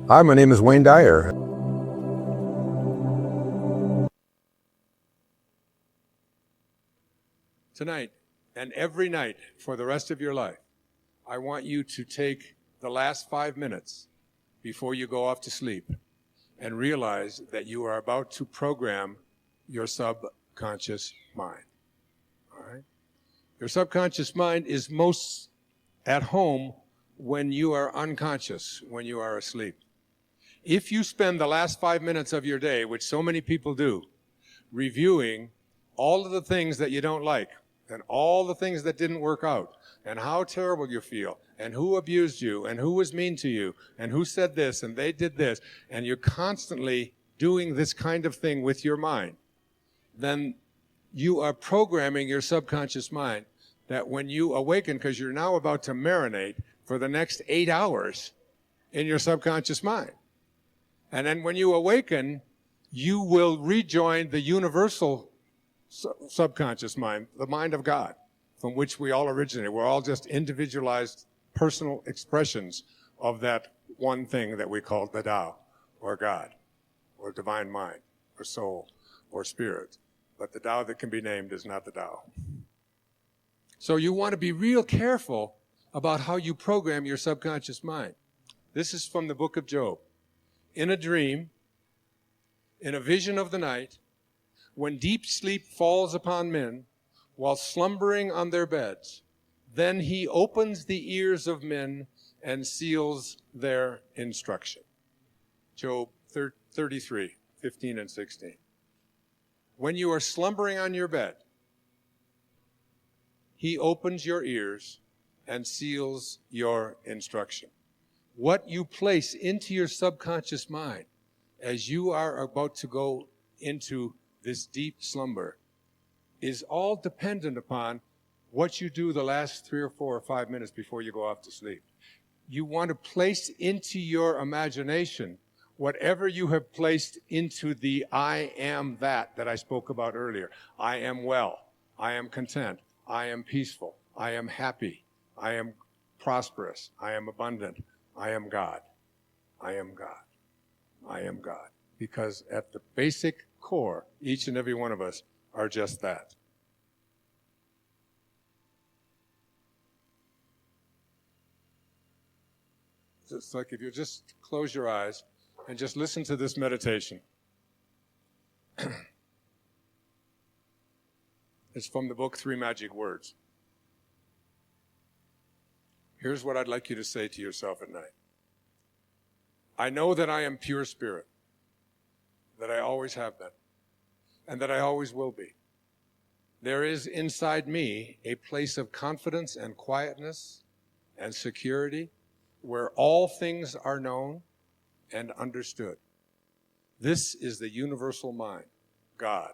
Hi, my name is Wayne Dyer. Tonight and every night for the rest of your life, I want you to take the last 5 minutes before you go off to sleep and realize that you are about to program your subconscious mind. All right? Your subconscious mind is most at home when you are unconscious, when you are asleep. If you spend the last 5 minutes of your day, which so many people do, reviewing all of the things that you don't like and all the things that didn't work out and how terrible you feel and who abused you and who was mean to you and who said this and they did this, and you're constantly doing this kind of thing with your mind, then you are programming your subconscious mind that when you awaken, because you're now about to marinate for the next 8 hours in your subconscious mind. And then when you awaken, you will rejoin the universal subconscious mind, the mind of God, from which we all originate. We're all just individualized personal expressions of that one thing that we call the Tao, or God, or divine mind, or soul, or spirit. But the Tao that can be named is not the Tao. So you want to be real careful about how you program your subconscious mind. This is from the book of Job. In a dream, in a vision of the night, when deep sleep falls upon men while slumbering on their beds, then he opens the ears of men and seals their instruction. Job 33, 15 and 16. When you are slumbering on your bed, he opens your ears and seals your instruction. What you place into your subconscious mind as you are about to go into this deep slumber is all dependent upon what you do the last 3 or 4 or 5 minutes before you go off to sleep. You want to place into your imagination whatever you have placed into the I am that I spoke about earlier. I am well. I am content. I am peaceful. I am happy. I am prosperous. I am abundant. I am God. I am God. I am God. Because at the basic core, each and every one of us are just that. It's like if you just close your eyes and just listen to this meditation. It's from the book 3 Magic Words. Here's what I'd like you to say to yourself at night. I know that I am pure spirit, that I always have been, and that I always will be. There is inside me a place of confidence and quietness and security where all things are known and understood. This is the universal mind, God,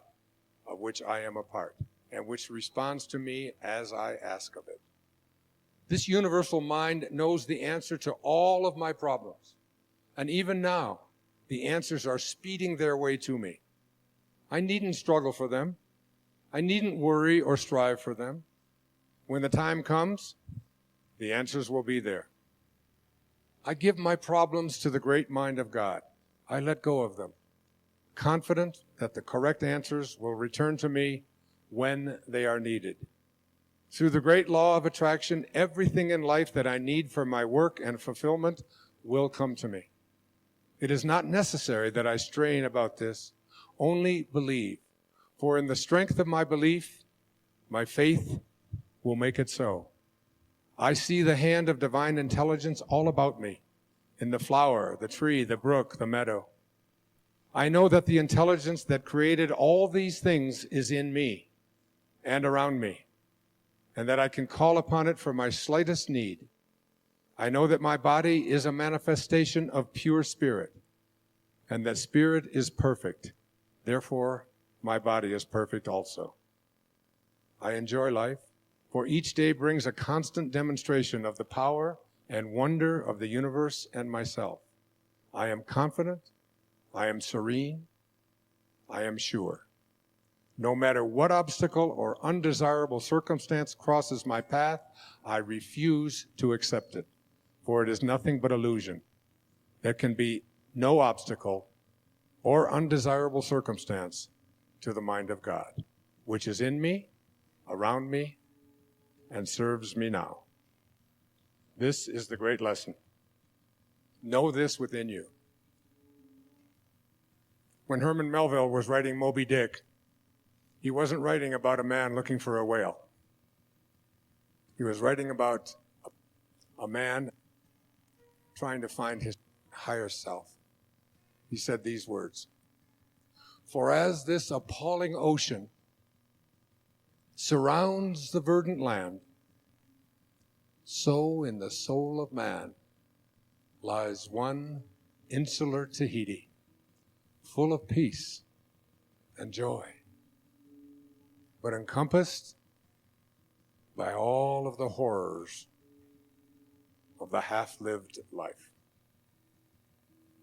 of which I am a part, and which responds to me as I ask of it. This universal mind knows the answer to all of my problems. And even now, the answers are speeding their way to me. I needn't struggle for them. I needn't worry or strive for them. When the time comes, the answers will be there. I give my problems to the great mind of God. I let go of them, confident that the correct answers will return to me when they are needed. Through the great law of attraction, everything in life that I need for my work and fulfillment will come to me. It is not necessary that I strain about this. Only believe. For in the strength of my belief, my faith will make it so. I see the hand of divine intelligence all about me, in the flower, the tree, the brook, the meadow. I know that the intelligence that created all these things is in me and around me, and that I can call upon it for my slightest need. I know that my body is a manifestation of pure spirit, and that spirit is perfect. Therefore, my body is perfect also. I enjoy life, for each day brings a constant demonstration of the power and wonder of the universe and myself. I am confident, I am serene, I am sure. No matter what obstacle or undesirable circumstance crosses my path, I refuse to accept it, for it is nothing but illusion. there can be no obstacle or undesirable circumstance to the mind of God, which is in me, around me, and serves me now. This is the great lesson. Know this within you. When Herman Melville was writing Moby Dick, he wasn't writing about a man looking for a whale. He was writing about a man trying to find his higher self. He said these words, "For as this appalling ocean surrounds the verdant land, so in the soul of man lies one insular Tahiti, full of peace and joy, but encompassed by all of the horrors of the half-lived life."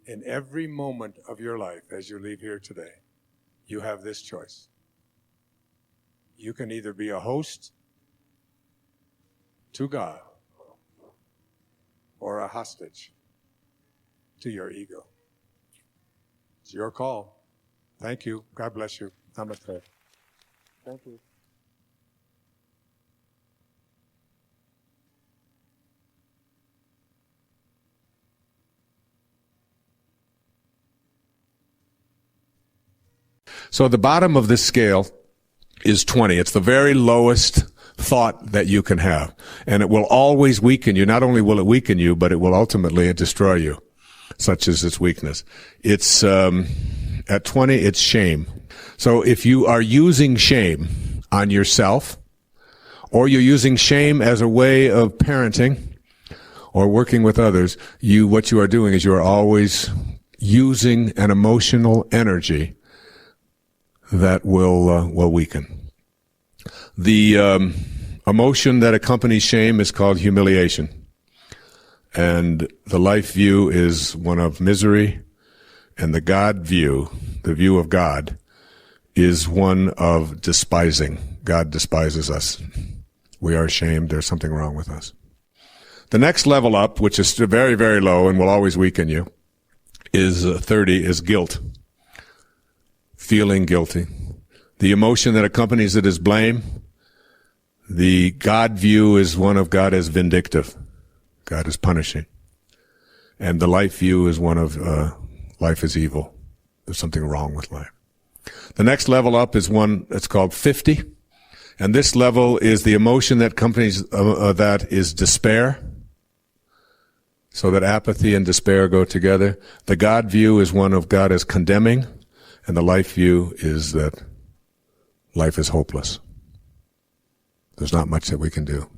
In every moment of your life as you leave here today, you have this choice. You can either be a host to God or a hostage to your ego. It's your call. Thank you. God bless you. Namaste. Thank you. So the bottom of this scale is 20. It's the very lowest thought that you can have. And it will always weaken you. Not only will it weaken you, but it will ultimately destroy you, such as its weakness. It's, at 20, it's shame. So if you are using shame on yourself, or you're using shame as a way of parenting or working with others, what you are doing is you are always using an emotional energy that will weaken. The emotion that accompanies shame is called humiliation. And the life view is one of misery, and the God view, the view of God, is one of despising. God despises us. We are ashamed. There's something wrong with us. The next level up, which is very, very low and will always weaken you, is 30, is guilt. Feeling guilty. The emotion that accompanies it is blame. The God view is one of God as vindictive. God is punishing. And the life view is one of life is evil. There's something wrong with life. The next level up is one that's called 50. And this level is the emotion that accompanies that is despair. So that apathy and despair go together. The God view is one of God as condemning. And the life view is that life is hopeless. There's not much that we can do.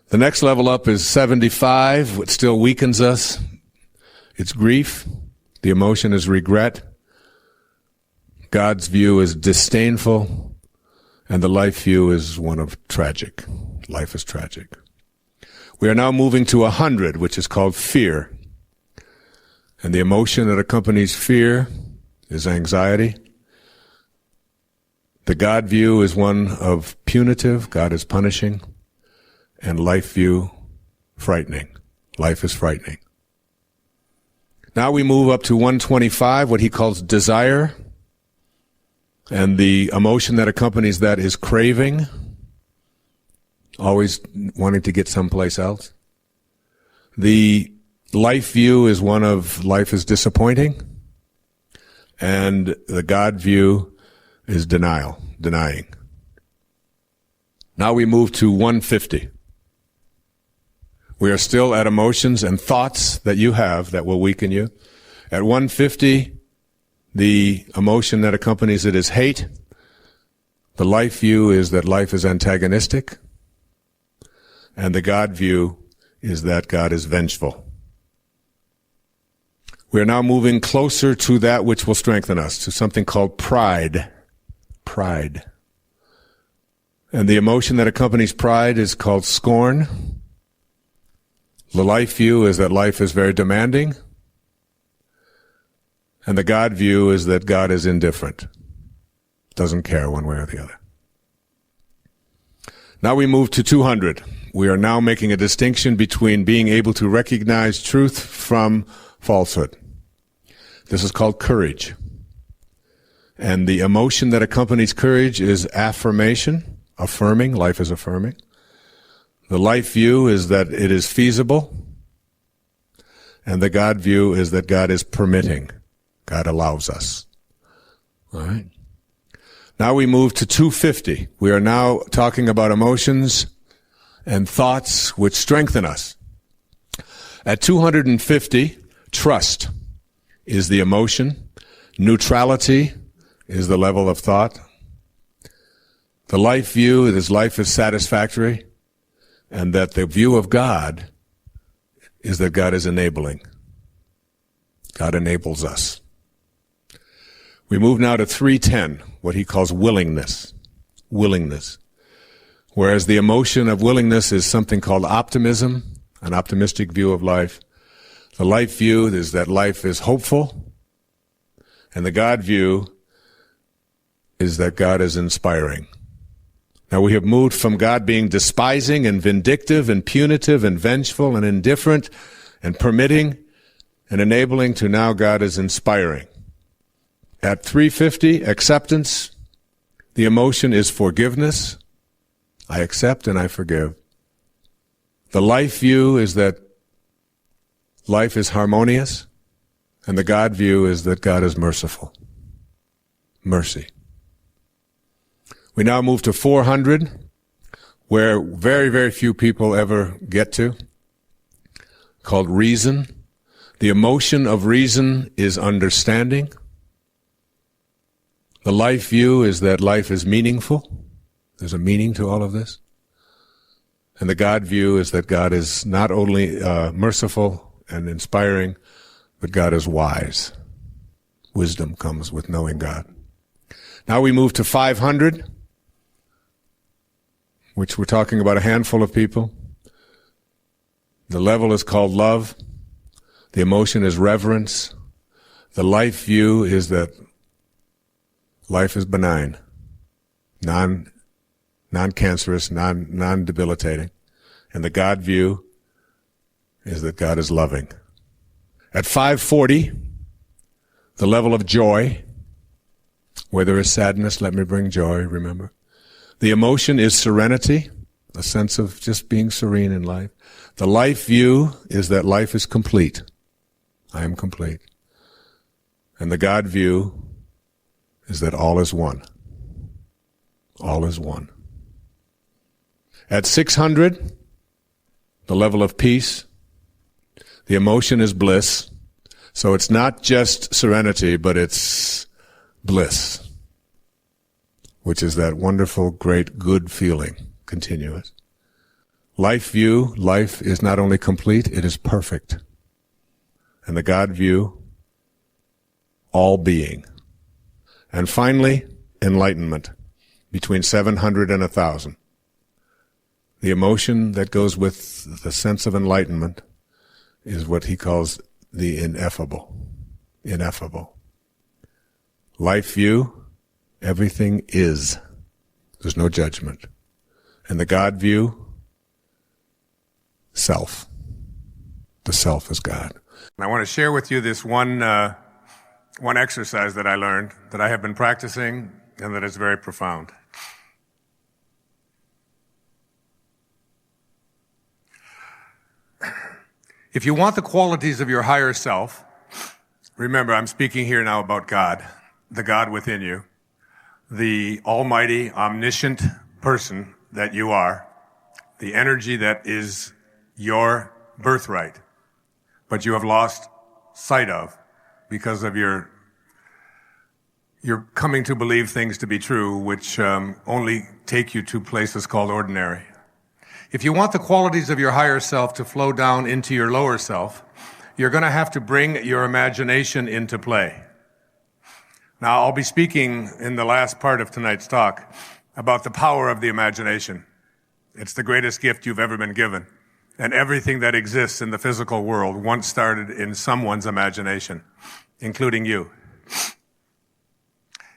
The next level up is 75, which still weakens us. It's grief. The emotion is regret. God's view is disdainful. And the life view is one of tragic. Life is tragic. We are now moving to 100, which is called fear. And the emotion that accompanies fear is anxiety. The God view is one of punitive. God is punishing. And life view, frightening. Life is frightening. Now we move up to 125, what he calls desire. And the emotion that accompanies that is craving. Always wanting to get someplace else. The life view is one of life is disappointing. And the God view is denial, denying. Now we move to 150. We are still at emotions and thoughts that you have that will weaken you. At 150, the emotion that accompanies it is hate. The life view is that life is antagonistic. And the God view is that God is vengeful. We are now moving closer to that which will strengthen us, to something called pride. Pride. And the emotion that accompanies pride is called scorn. The life view is that life is very demanding. And the God view is that God is indifferent. Doesn't care one way or the other. Now we move to 200. We are now making a distinction between being able to recognize truth from falsehood. This is called courage. And the emotion that accompanies courage is affirmation, affirming, life is affirming. The life view is that it is feasible. And the God view is that God is permitting. God allows us. All right. Now we move to 250. We are now talking about emotions and thoughts which strengthen us. At 250, trust is the emotion. Neutrality is the level of thought. The life view is life is satisfactory, and that the view of God is that God is enabling. God enables us. We move now to 310, what he calls willingness. Willingness. Whereas the emotion of willingness is something called optimism, an optimistic view of life. The life view is that life is hopeful. And the God view is that God is inspiring. Now we have moved from God being despising and vindictive and punitive and vengeful and indifferent and permitting and enabling to now God is inspiring. At 350, acceptance, the emotion is forgiveness. I accept and I forgive. The life view is that life is harmonious, and the God view is that God is merciful. Mercy. We now move to 400, where very, very few people ever get to, called reason. The emotion of reason is understanding. The life view is that life is meaningful. There's a meaning to all of this. And the God view is that God is not only merciful and inspiring, but God is wise. Wisdom comes with knowing God. Now we move to 500, which we're talking about a handful of people. The level is called love. The emotion is reverence. The life view is that life is benign, non-cancerous, non-debilitating. And the God view is that God is loving. At 540, the level of joy, where there is sadness, let me bring joy, remember. The emotion is serenity, a sense of just being serene in life. The life view is that life is complete. I am complete. And the God view is that all is one. All is one. At 600, the level of peace, the emotion is bliss. So it's not just serenity, but it's bliss, which is that wonderful, great, good feeling, continuous. Life view, life is not only complete, it is perfect. And the God view, all being. And finally, enlightenment, between 700 and 1,000. The emotion that goes with the sense of enlightenment is what he calls the ineffable. Ineffable. Life view, everything is. There's no judgment. And the God view, self. The self is God. And I want to share with you this one exercise that I learned, that I have been practicing, and that is very profound. If you want the qualities of your higher self, remember, I'm speaking here now about God, the God within you, the almighty, omniscient person that you are, the energy that is your birthright, but you have lost sight of because of your coming to believe things to be true, which only take you to places called ordinary. If you want the qualities of your higher self to flow down into your lower self, you're going to have to bring your imagination into play. Now, I'll be speaking in the last part of tonight's talk about the power of the imagination. It's the greatest gift you've ever been given. And everything that exists in the physical world once started in someone's imagination, including you.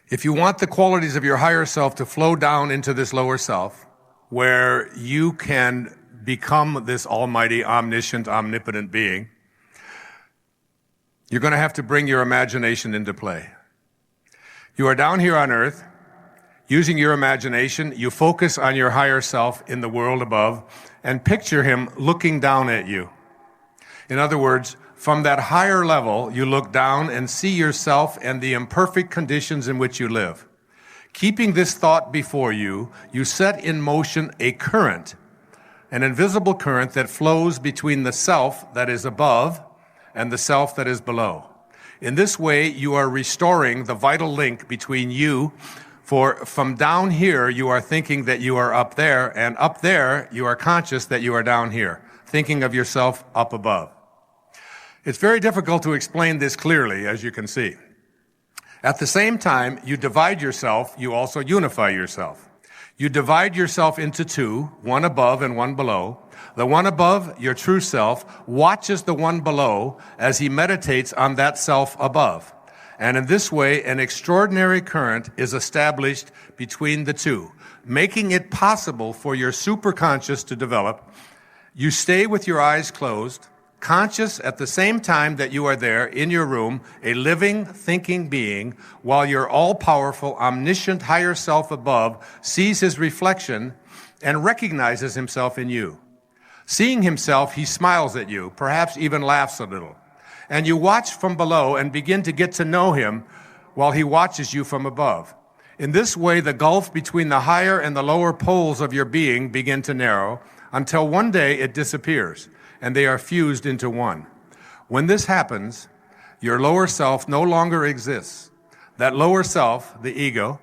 If you want the qualities of your higher self to flow down into this lower self, where you can become this almighty, omniscient, omnipotent being, you're going to have to bring your imagination into play. You are down here on earth. Using your imagination, you focus on your higher self in the world above and picture him looking down at you. In other words, from that higher level, you look down and see yourself and the imperfect conditions in which you live. Keeping this thought before you, you set in motion a current, an invisible current that flows between the self that is above and the self that is below. In this way, you are restoring the vital link between you. For from down here, you are thinking that you are up there, and up there, you are conscious that you are down here, thinking of yourself up above. It's very difficult to explain this clearly, as you can see. At the same time, you divide yourself, you also unify yourself. You divide yourself into two, one above and one below. The one above, your true self, watches the one below as he meditates on that self above. And in this way, an extraordinary current is established between the two, making it possible for your superconscious to develop. You stay with your eyes closed, conscious at the same time that you are there in your room, a living, thinking being, while your all-powerful, omniscient higher self above sees his reflection and recognizes himself in you. Seeing himself, he smiles at you, perhaps even laughs a little. And you watch from below and begin to get to know him while he watches you from above. In this way, the gulf between the higher and the lower poles of your being begin to narrow until one day it disappears and they are fused into one. When this happens, your lower self no longer exists. That lower self, the ego,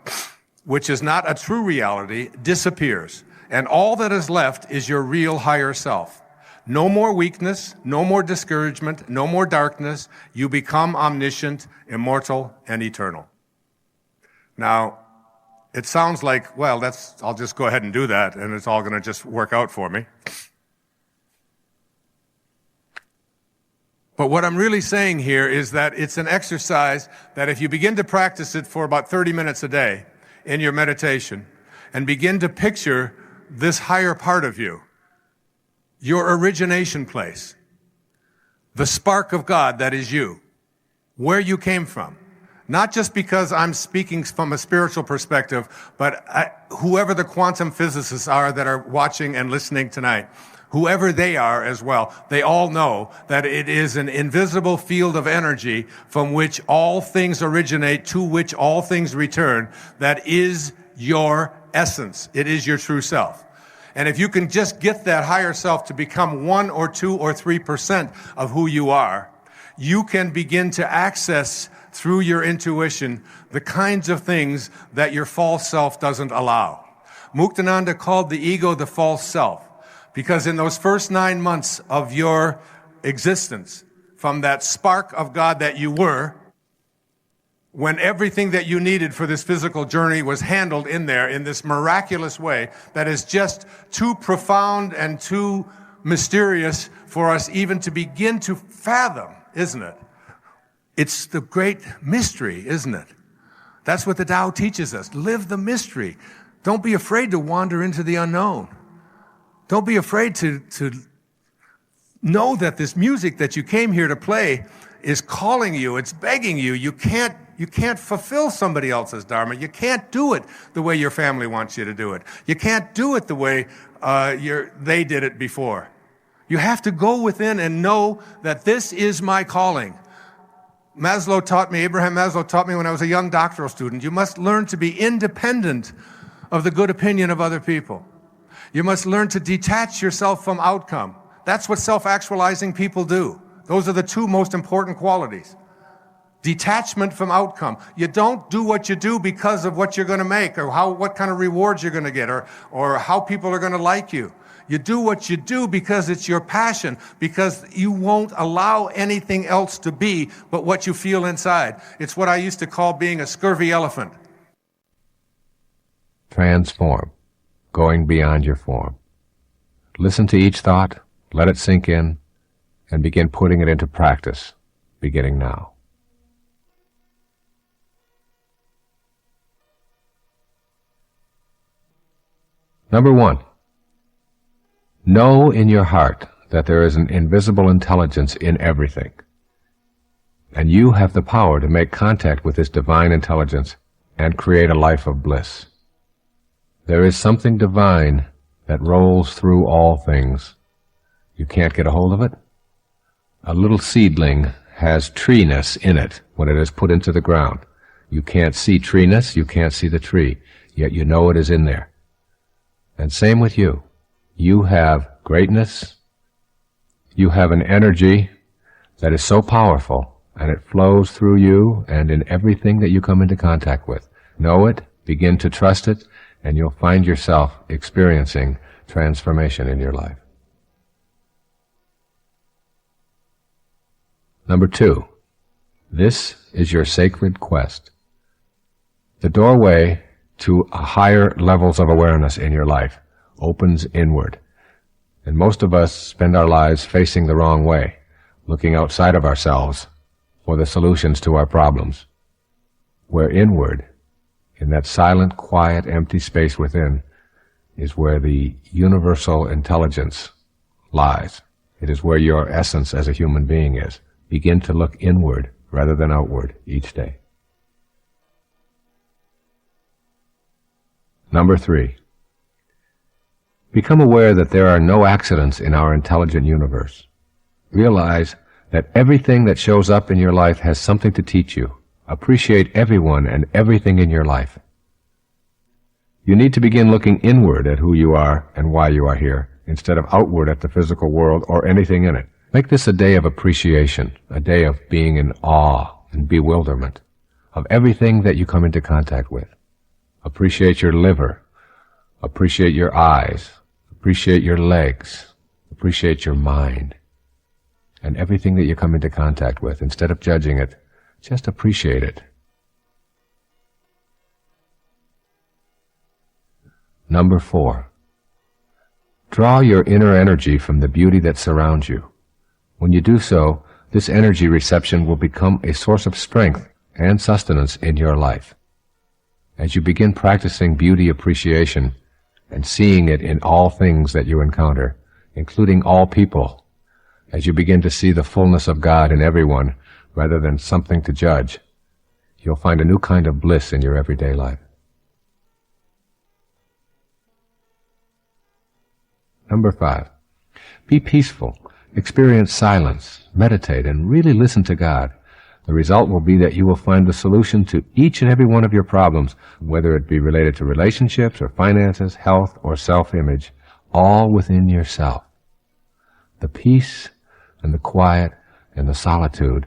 which is not a true reality, disappears. And all that is left is your real higher self. No more weakness, no more discouragement, no more darkness. You become omniscient, immortal, and eternal. Now, it sounds like, well, I'll just go ahead and do that, and it's all going to just work out for me. But what I'm really saying here is that it's an exercise that if you begin to practice it for about 30 minutes a day in your meditation and begin to picture this higher part of you, your origination place, the spark of God that is you, where you came from. Not just because I'm speaking from a spiritual perspective, but whoever the quantum physicists are that are watching and listening tonight, whoever they are as well, they all know that it is an invisible field of energy from which all things originate, to which all things return. That is your essence. It is your true self. And if you can just get that higher self to become 1 or 2 or 3% of who you are, you can begin to access through your intuition the kinds of things that your false self doesn't allow. Muktananda called the ego the false self because in those first 9 months of your existence, from that spark of God that you were, when everything that you needed for this physical journey was handled in there in this miraculous way that is just too profound and too mysterious for us even to begin to fathom, isn't it? It's the great mystery, isn't it? That's what the Tao teaches us. Live the mystery. Don't be afraid to wander into the unknown. Don't be afraid to know that this music that you came here to play is calling you. It's begging you. You can't fulfill somebody else's dharma. You can't do it the way your family wants you to do it. You can't do it the way they did it before. You have to go within and know that this is my calling. Abraham Maslow taught me when I was a young doctoral student, you must learn to be independent of the good opinion of other people. You must learn to detach yourself from outcome. That's what self-actualizing people do. Those are the two most important qualities. Detachment from outcome. You don't do what you do because of what you're going to make or what kind of rewards you're going to get or how people are going to like you. You do what you do because it's your passion, because you won't allow anything else to be but what you feel inside. It's what I used to call being a scurvy elephant. Transform, going beyond your form. Listen to each thought, let it sink in, and begin putting it into practice, beginning now. Number 1, Know in your heart that there is an invisible intelligence in everything, and you have the power to make contact with this divine intelligence and create a life of bliss. There is something divine that rolls through all things. You can't get a hold of it? A little seedling has treeness in it when it is put into the ground. You can't see treeness, you can't see the tree, yet you know it is in there. And same with you. You have greatness. You have an energy that is so powerful, and it flows through you and in everything that you come into contact with. Know it, begin to trust it, and you'll find yourself experiencing transformation in your life. Number 2, this is your sacred quest. The doorway to higher levels of awareness in your life opens inward. And most of us spend our lives facing the wrong way, looking outside of ourselves for the solutions to our problems. Where inward, in that silent, quiet, empty space within, is where the universal intelligence lies. It is where your essence as a human being is. Begin to look inward rather than outward each day. Number 3, become aware that there are no accidents in our intelligent universe. Realize that everything that shows up in your life has something to teach you. Appreciate everyone and everything in your life. You need to begin looking inward at who you are and why you are here, instead of outward at the physical world or anything in it. Make this a day of appreciation, a day of being in awe and bewilderment of everything that you come into contact with. Appreciate your liver, appreciate your eyes, appreciate your legs, appreciate your mind, and everything that you come into contact with. Instead of judging it, just appreciate it. Number 4, draw your inner energy from the beauty that surrounds you. When you do so, this energy reception will become a source of strength and sustenance in your life. As you begin practicing beauty appreciation and seeing it in all things that you encounter, including all people, as you begin to see the fullness of God in everyone rather than something to judge, you'll find a new kind of bliss in your everyday life. Number 5, be peaceful. Experience silence, meditate, and really listen to God. The result will be that you will find the solution to each and every one of your problems, whether it be related to relationships or finances, health or self-image, all within yourself. The peace and the quiet and the solitude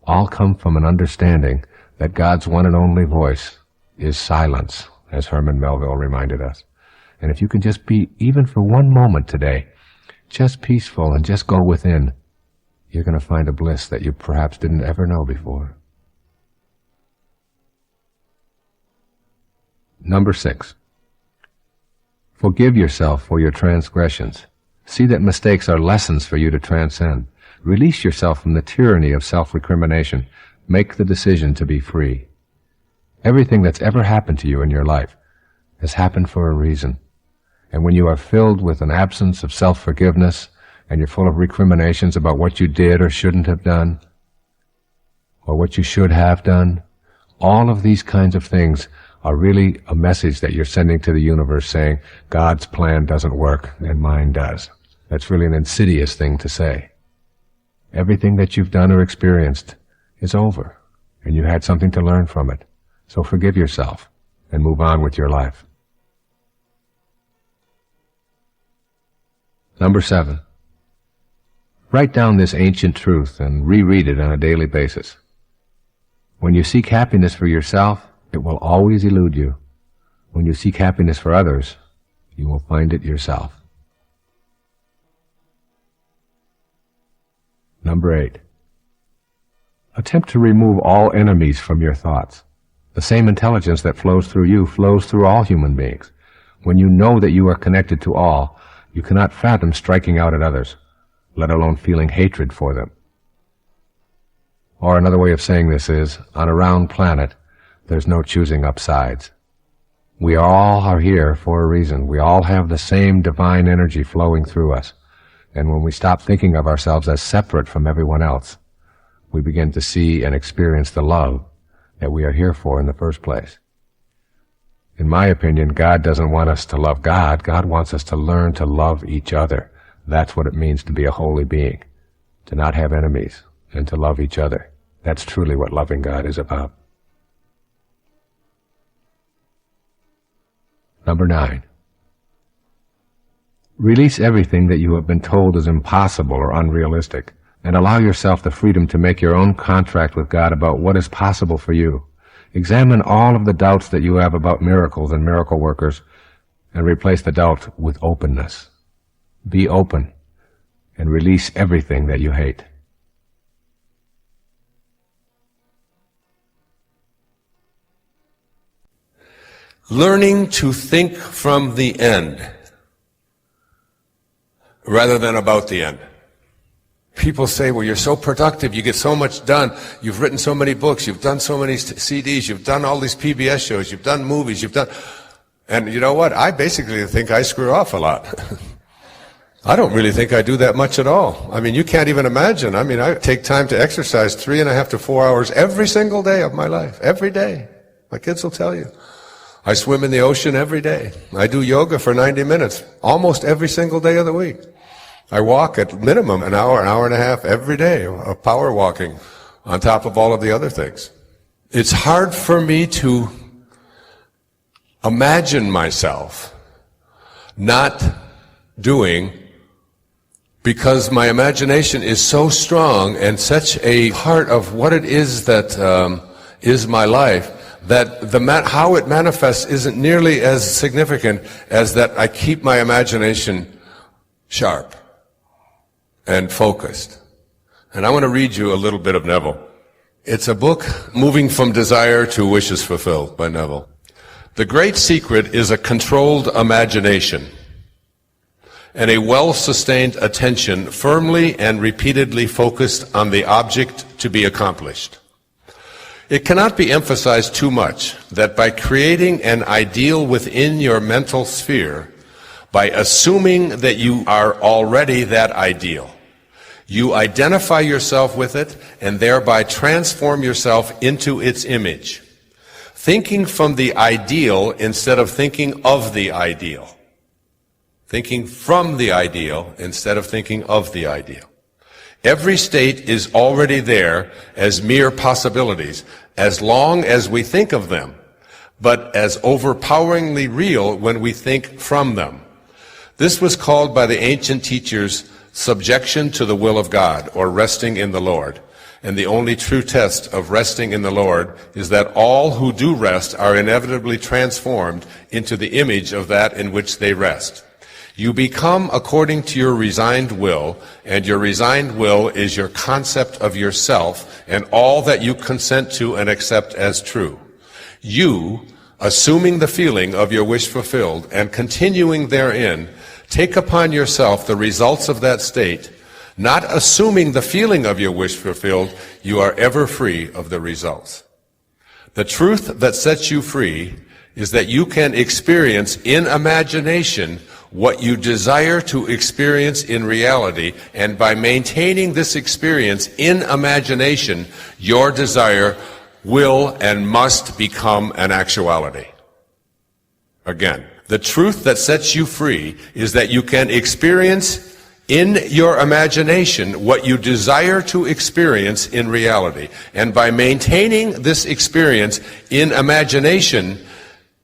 all come from an understanding that God's one and only voice is silence, as Herman Melville reminded us. And if you can just be, even for one moment today, just peaceful and just go within, you're going to find a bliss that you perhaps didn't ever know before. Number 6, forgive yourself for your transgressions. See that mistakes are lessons for you to transcend. Release yourself from the tyranny of self-recrimination. Make the decision to be free. Everything that's ever happened to you in your life has happened for a reason. And when you are filled with an absence of self-forgiveness and you're full of recriminations about what you did or shouldn't have done, or what you should have done, all of these kinds of things are really a message that you're sending to the universe saying, God's plan doesn't work and mine does. That's really an insidious thing to say. Everything that you've done or experienced is over, and you had something to learn from it. So forgive yourself and move on with your life. Number 7, write down this ancient truth and reread it on a daily basis. When you seek happiness for yourself, it will always elude you. When you seek happiness for others, you will find it yourself. Number 8, attempt to remove all enemies from your thoughts. The same intelligence that flows through you flows through all human beings. When you know that you are connected to all, you cannot fathom striking out at others, let alone feeling hatred for them. Or another way of saying this is, on a round planet, there's no choosing up sides. We all are here for a reason. We all have the same divine energy flowing through us. And when we stop thinking of ourselves as separate from everyone else, we begin to see and experience the love that we are here for in the first place. In my opinion, God doesn't want us to love God. God wants us to learn to love each other. That's what it means to be a holy being, to not have enemies and to love each other. That's truly what loving God is about. Number 9. Release everything that you have been told is impossible or unrealistic, and allow yourself the freedom to make your own contract with God about what is possible for you. Examine all of the doubts that you have about miracles and miracle workers, and replace the doubt with openness. Be open, and release everything that you hate. Learning to think from the end rather than about the end. People say, well, you're so productive, you get so much done, you've written so many books, you've done so many CDs, you've done all these PBS shows, you've done movies, and you know what? I basically think I screw off a lot. I don't really think I do that much at all. I mean, you can't even imagine. I mean, I take time to exercise 3.5 to 4 hours every single day of my life, every day. My kids will tell you. I swim in the ocean every day. I do yoga for 90 minutes, almost every single day of the week. I walk at minimum an hour and a half every day of power walking on top of all of the other things. It's hard for me to imagine myself not doing, because my imagination is so strong and such a part of what it is that is my life, that how it manifests isn't nearly as significant as that I keep my imagination sharp and focused. And I want to read you a little bit of Neville. It's a book, Moving from Desire to Wishes Fulfilled, by Neville. The great secret is a controlled imagination and a well-sustained attention firmly and repeatedly focused on the object to be accomplished. It cannot be emphasized too much that by creating an ideal within your mental sphere, by assuming that you are already that ideal, you identify yourself with it and thereby transform yourself into its image. Thinking from the ideal instead of thinking of the ideal. Thinking from the ideal instead of thinking of the ideal. Every state is already there as mere possibilities, as long as we think of them, but as overpoweringly real when we think from them. This was called by the ancient teachers subjection to the will of God, or resting in the Lord. And the only true test of resting in the Lord is that all who do rest are inevitably transformed into the image of that in which they rest. You become according to your resigned will, and your resigned will is your concept of yourself and all that you consent to and accept as true. You, assuming the feeling of your wish fulfilled and continuing therein, take upon yourself the results of that state. Not assuming the feeling of your wish fulfilled, you are ever free of the results. The truth that sets you free is that you can experience in imagination what you desire to experience in reality, and by maintaining this experience in imagination, your desire will and must become an actuality. Again, the truth that sets you free is that you can experience in your imagination what you desire to experience in reality, and by maintaining this experience in imagination,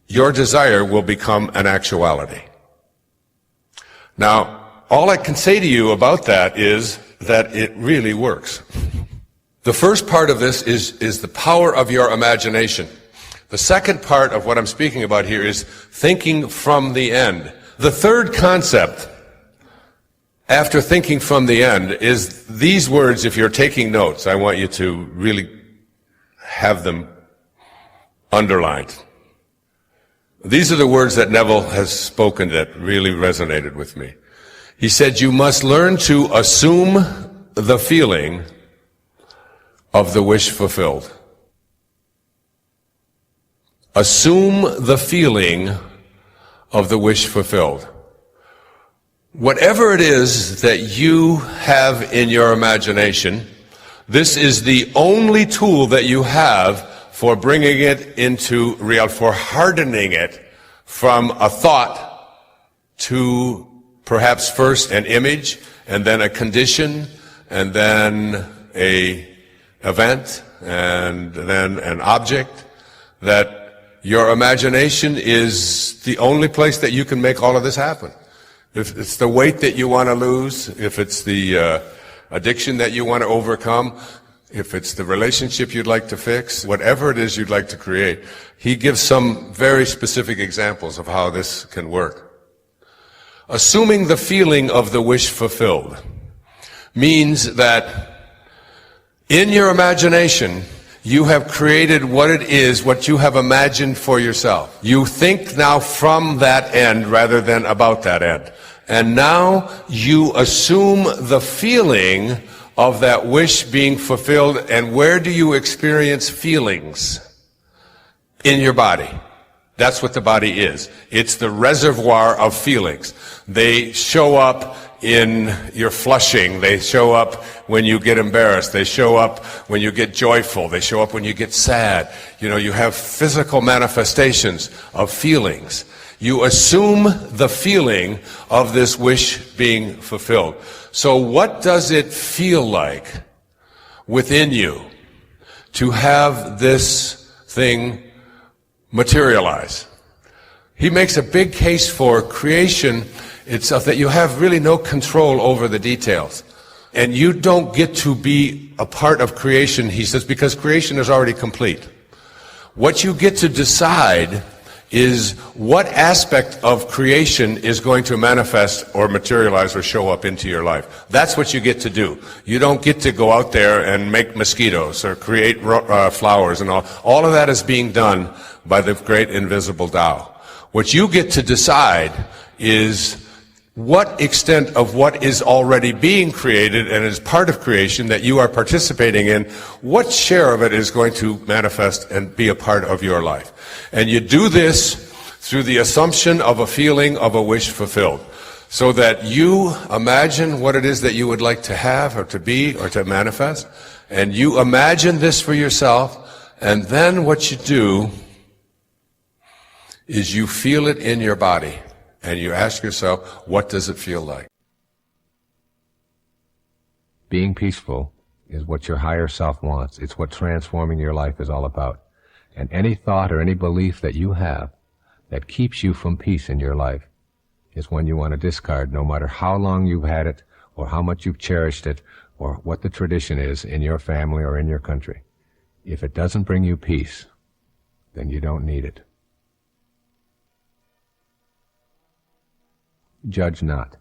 your desire will become an actuality. Now, all I can say to you about that is that it really works. The first part of this is the power of your imagination. The second part of what I'm speaking about here is thinking from the end. The third concept, after thinking from the end, is these words. If you're taking notes, I want you to really have them underlined. These are the words that Neville has spoken that really resonated with me. He said, you must learn to assume the feeling of the wish fulfilled. assume the feeling of the wish fulfilled. Whatever it is that you have in your imagination, this is the only tool that you have for bringing it into reality, for hardening it from a thought to perhaps first an image, and then a condition, and then a event, and then an object, that your imagination is the only place that you can make all of this happen. If it's the weight that you want to lose, if it's the addiction that you want to overcome, if it's the relationship you'd like to fix, whatever it is you'd like to create, he gives some very specific examples of how this can work. Assuming the feeling of the wish fulfilled means that in your imagination, you have created what it is, what you have imagined for yourself. You think now from that end rather than about that end. And now you assume the feeling of that wish being fulfilled. And where do you experience feelings? In your body. That's what the body is. It's the reservoir of feelings. They show up in your flushing. They show up when you get embarrassed. They show up when you get joyful. They show up when you get sad. You have physical manifestations of feelings. You assume the feeling of this wish being fulfilled. So what does it feel like within you to have this thing materialize? He makes a big case for creation itself, that you have really no control over the details. And you don't get to be a part of creation, he says, because creation is already complete. What you get to decide is what aspect of creation is going to manifest or materialize or show up into your life. That's what you get to do. You don't get to go out there and make mosquitoes or create flowers and all. All of that is being done by the great invisible Tao. What you get to decide is what extent of what is already being created and is part of creation that you are participating in, what share of it is going to manifest and be a part of your life. And you do this through the assumption of a feeling of a wish fulfilled. So that you imagine what it is that you would like to have or to be or to manifest. And you imagine this for yourself. And then what you do is you feel it in your body. And you ask yourself, what does it feel like? Being peaceful is what your higher self wants. It's what transforming your life is all about. And any thought or any belief that you have that keeps you from peace in your life is one you want to discard, no matter how long you've had it or how much you've cherished it or what the tradition is in your family or in your country. If it doesn't bring you peace, then you don't need it. Judge not.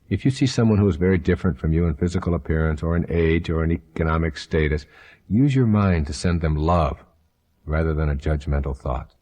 If you see someone who is very different from you in physical appearance or in age or in economic status, use your mind to send them love rather than a judgmental thought.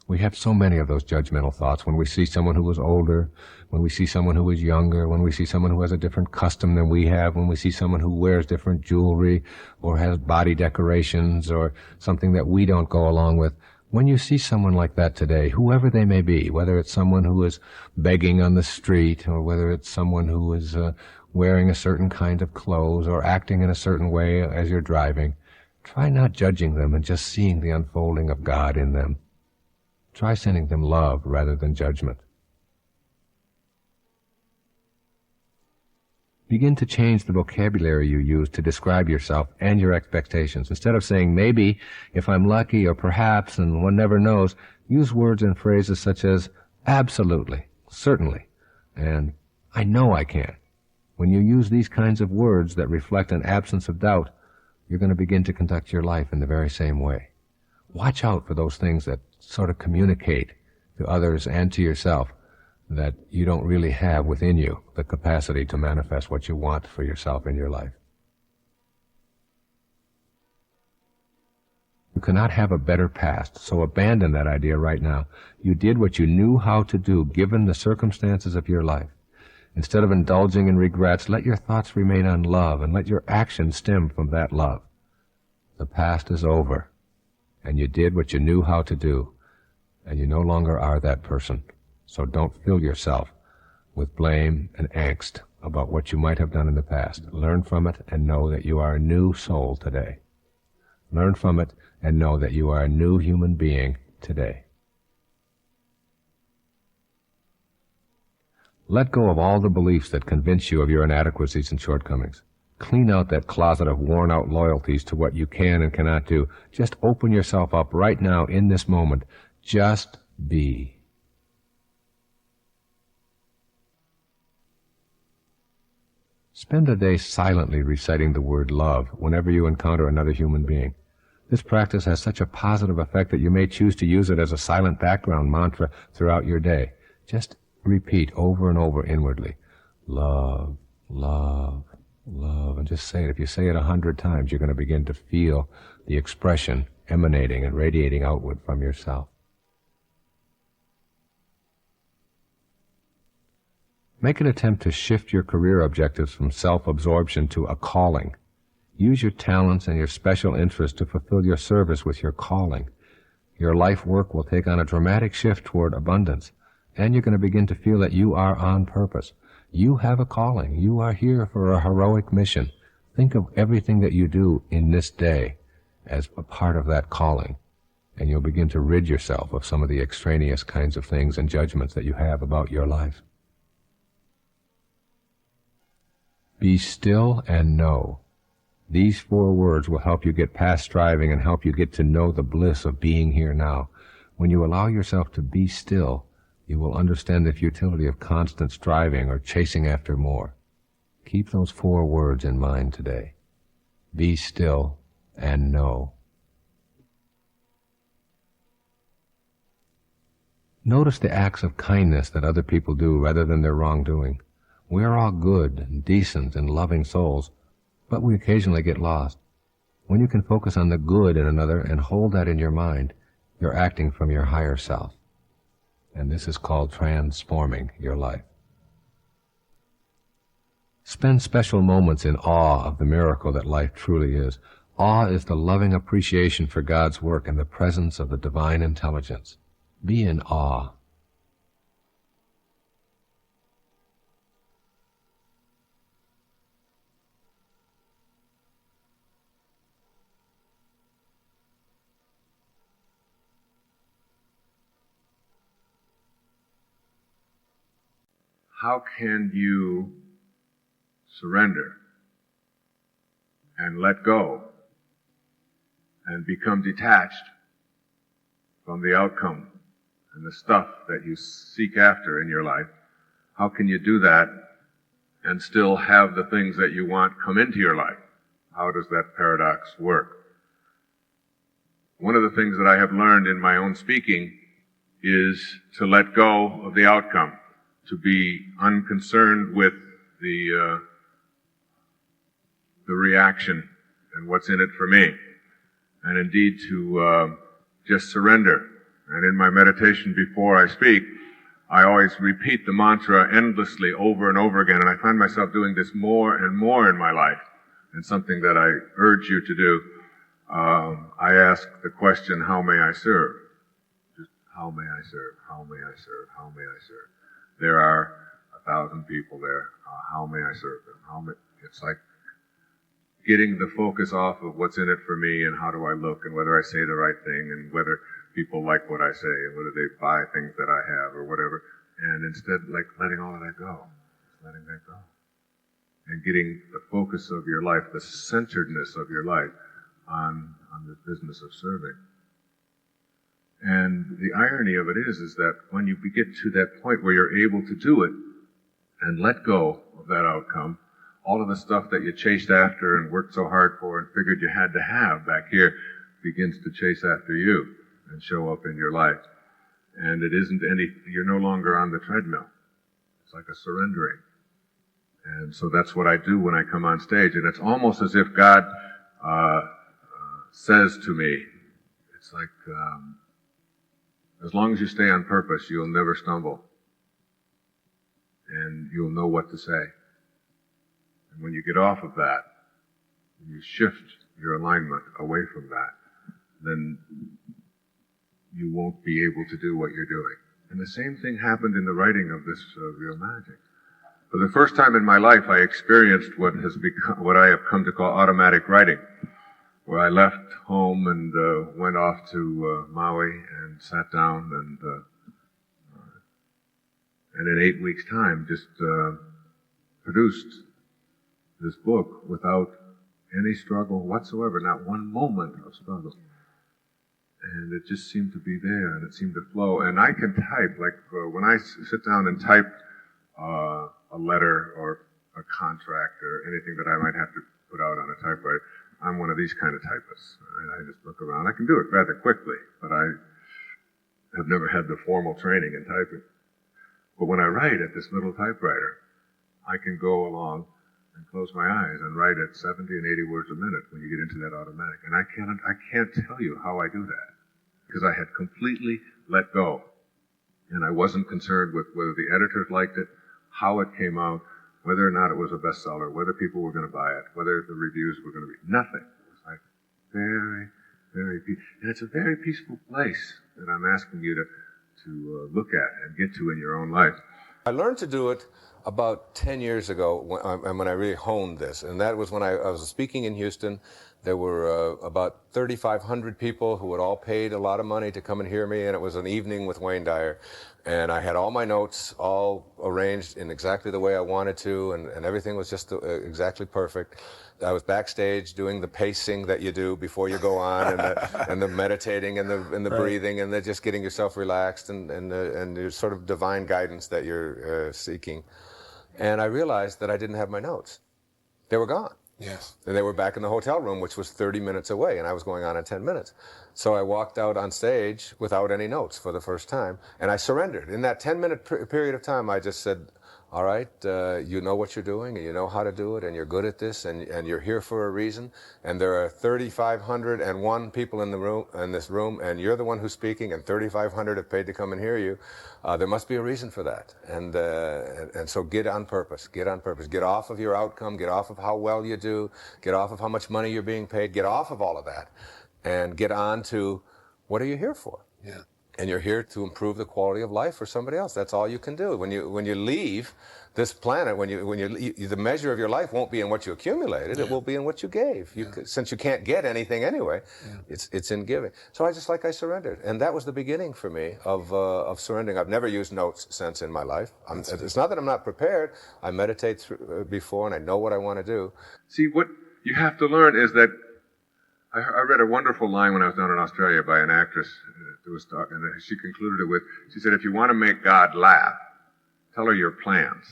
We have so many of those judgmental thoughts when we see someone who is older, when we see someone who is younger, when we see someone who has a different custom than we have, when we see someone who wears different jewelry or has body decorations or something that we don't go along with. When you see someone like that today, whoever they may be, whether it's someone who is begging on the street or whether it's someone who is wearing a certain kind of clothes or acting in a certain way as you're driving, try not judging them and just seeing the unfolding of God in them. Try sending them love rather than judgment. Begin to change the vocabulary you use to describe yourself and your expectations. Instead of saying maybe, if I'm lucky, or perhaps, and one never knows, use words and phrases such as absolutely, certainly, and I know I can. When you use these kinds of words that reflect an absence of doubt, you're going to begin to conduct your life in the very same way. Watch out for those things that sort of communicate to others and to yourself that you don't really have within you the capacity to manifest what you want for yourself in your life. You cannot have a better past, so abandon that idea right now. You did what you knew how to do given the circumstances of your life. Instead of indulging in regrets, let your thoughts remain on love and let your actions stem from that love. The past is over. and you did what you knew how to do, and you no longer are that person. So don't fill yourself with blame and angst about what you might have done in the past. Learn from it and know that you are a new soul today. Learn from it and know that you are a new human being today. Let go of all the beliefs that convince you of your inadequacies and shortcomings. Clean out that closet of worn-out loyalties to what you can and cannot do. Just open yourself up right now in this moment. Just be. Spend a day silently reciting the word love whenever you encounter another human being. This practice has such a positive effect that you may choose to use it as a silent background mantra throughout your day. Just repeat over and over inwardly, love, love, love, and just say it. If you say it 100 times, you're going to begin to feel the expression emanating and radiating outward from yourself. Make an attempt to shift your career objectives from self-absorption to a calling. Use your talents and your special interests to fulfill your service with your calling. Your life work will take on a dramatic shift toward abundance, and you're going to begin to feel that you are on purpose. You have a calling. You are here for a heroic mission. Think of everything that you do in this day as a part of that calling, and you'll begin to rid yourself of some of the extraneous kinds of things and judgments that you have about your life. Be still and know. These 4 words will help you get past striving and help you get to know the bliss of being here now. When you allow yourself to be still, you will understand the futility of constant striving or chasing after more. Keep those 4 words in mind today. Be still and know. Notice the acts of kindness that other people do rather than their wrongdoing. We are all good and decent and loving souls, but we occasionally get lost. When you can focus on the good in another and hold that in your mind, you're acting from your higher self. And this is called transforming your life. Spend special moments in awe of the miracle that life truly is. Awe is the loving appreciation for God's work in the presence of the divine intelligence. Be in awe. How can you surrender and let go and become detached from the outcome and the stuff that you seek after in your life? How can you do that and still have the things that you want come into your life? How does that paradox work? One of the things that I have learned in my own speaking is to let go of the outcome, to be unconcerned with the reaction and what's in it for me, and indeed to just surrender. And in my meditation before I speak, I always repeat the mantra endlessly over and over again, and I find myself doing this more and more in my life, and something that I urge you to do. I ask the question, how may I serve? Just, how may I serve? How may I serve? How may I serve? There are 1,000 people there. How may I serve them? It's like getting the focus off of what's in it for me and how do I look and whether I say the right thing and whether people like what I say and whether they buy things that I have or whatever. And instead, like letting all of that go. Letting that go. And getting the focus of your life, the centeredness of your life on the business of serving. And the irony of it is that when you get to that point where you're able to do it and let go of that outcome, all of the stuff that you chased after and worked so hard for and figured you had to have back here begins to chase after you and show up in your life. And it isn't you're no longer on the treadmill. It's like a surrendering. And so that's what I do when I come on stage. And it's almost as if God says to me, it's like, as long as you stay on purpose, you'll never stumble. And you'll know what to say. And when you get off of that, you shift your alignment away from that, then you won't be able to do what you're doing. And the same thing happened in the writing of this Real Magic. For the first time in my life, I experienced what I have come to call automatic writing, where I left home and went off to Maui and sat down and in 8 weeks' time just produced this book without any struggle whatsoever, not one moment of struggle. And it just seemed to be there, and it seemed to flow. And I can type, like when I sit down and type a letter or a contract or anything that I might have to put out on a typewriter, I'm one of these kind of typists. I just look around. I can do it rather quickly, but I have never had the formal training in typing. But when I write at this little typewriter, I can go along and close my eyes and write at 70 and 80 words a minute when you get into that automatic. And I can't tell you how I do that, because I had completely let go. And I wasn't concerned with whether the editors liked it, how it came out, whether or not it was a bestseller, whether people were going to buy it, whether the reviews were going to be, nothing. It was like very, very peaceful. And it's a very peaceful place that I'm asking you to look at and get to in your own life. I learned to do it about 10 years ago when I really honed this, and that was when I was speaking in Houston. There were about 3,500 people who had all paid a lot of money to come and hear me, and it was an evening with Wayne Dyer. And I had all my notes all arranged in exactly the way I wanted to, and everything was just exactly perfect. I was backstage doing the pacing that you do before you go on, and the meditating and the breathing, and just getting yourself relaxed, and the sort of divine guidance that you're seeking. And I realized that I didn't have my notes. They were gone. Yes. And they were back in the hotel room, which was 30 minutes away, and I was going on in 10 minutes. So I walked out on stage without any notes for the first time, and I surrendered. In that 10-minute period of time, I just said, all right, you know what you're doing, and you know how to do it, and you're good at this, and you're here for a reason, and there are 3,501 people in this room, and you're the one who's speaking, and 3,500 have paid to come and hear you. There must be a reason for that, and so get on purpose, get off of your outcome, get off of how well you do, get off of how much money you're being paid, get off of all of that, and get on to what are you here for? Yeah. And you're here to improve the quality of life for somebody else. That's all you can do. When you leave this planet, the measure of your life won't be in what you accumulated. Yeah. It will be in what you gave. Since you can't get anything anyway, it's in giving. So I surrendered, and that was the beginning for me of surrendering. I've never used notes since in my life. It's not that I'm not prepared. I meditate before, and I know what I want to do. See, what you have to learn is that I read a wonderful line when I was down in Australia by an actress who was talking, and she concluded it with, she said, if you want to make God laugh, tell her your plans.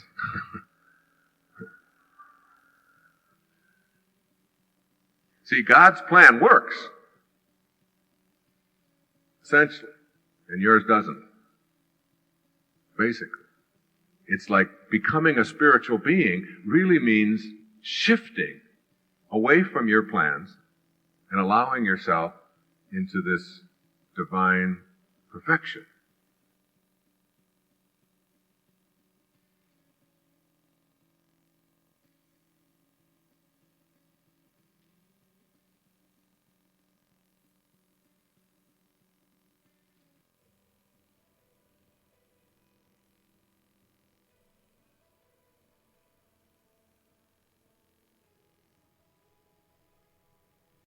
See, God's plan works, essentially, and yours doesn't. Basically. It's like becoming a spiritual being really means shifting away from your plans and allowing yourself into this divine perfection.